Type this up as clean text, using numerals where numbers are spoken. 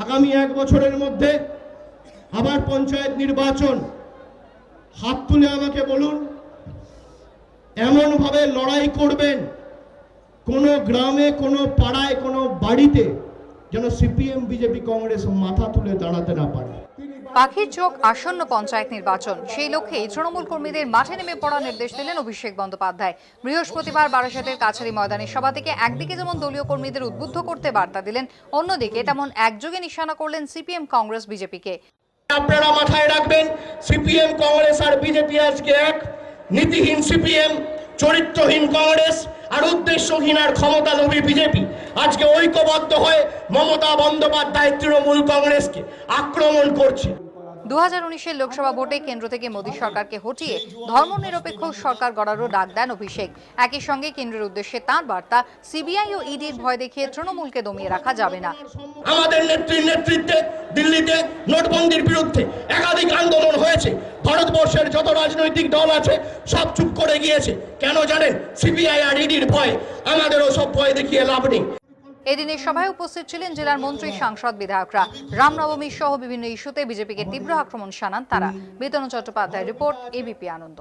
আগামী 1 বছরের মধ্যে আবার পঞ্চায়েত নির্বাচন। হাত তুলে আমাকে বলুন, এমন ভাবে লড়াই করবেন কোনো গ্রামে, কোনো পাড়ায়, কোনো বাড়িতে যেন সিপিএম, বিজেপি, কংগ্রেস মাথা তুলে দাঁড়াতে না পারে। পাখির চোখ আসন্ন পঞ্চায়েত নির্বাচন, সেই লক্ষ্যেই তৃণমূল কর্মীদের মাঠে নেমে পড়ার নির্দেশ দিলেন অভিষেক বন্দ্যোপাধ্যায়। বৃহস্পতিবার বারাসাতের কাছারি ময়দানের সভা থেকে একদিকে যেমন দলীয় কর্মীদের উদ্বুদ্ধ করতে বার্তা দিলেন, অন্যদিকে তেমন একযোগে নিশানা করলেন সিপিএম, কংগ্রেস, বিজেপিকে। আপনারা মাথায় রাখবেন, সিপিএম, কংগ্রেস আর বিজেপি আজকে এক। নীতিহীন সিপিএম, চরিত্রহীন কংগ্রেস আর উদ্দেশ্যহীন আর ক্ষমতালোভী বিজেপি আজকে ঐক্যবদ্ধ হয়ে মমতা বন্দ্যোপাধ্যায় তৃণমূল কংগ্রেসকে আক্রমণ করছে। 2019-এর লোকসভা ভোটে কেন্দ্র থেকে মোদী সরকারকে হটিয়ে ধর্মনিরপেক্ষ সরকার গড়ারও ডাক দেন অভিষেক। একই সঙ্গে কেন্দ্রের উদ্দেশ্যে তাঁর বার্তা, সিবিআই ও ইডির ভয় দেখিয়ে তৃণমূলকে দমিয়ে রাখা যাবে না। আমাদের নেত্রীর নেতৃত্বে দিল্লিতে নোটবন্দির বিরুদ্ধে একাধিক আন্দোলন হয়েছে। ভারতবর্ষের যত রাজনৈতিক দল আছে সব চুপ করে গিয়েছে। কেন জানেন? সিবিআই আর ইডির ভয়। আমাদেরও সব ভয় দেখিয়ে লাভ নেই। এদিনের সভায় উপস্থিত ছিলেন জেলার মন্ত্রী, সাংসদ, বিধায়করা। রামনবমী সহ বিভিন্ন ইস্যুতে বিজেপিকে তীব্র আক্রমণ শানান তারা। বিতনু চট্টোপাধ্যায়ের রিপোর্ট, এবিপি আনন্দ।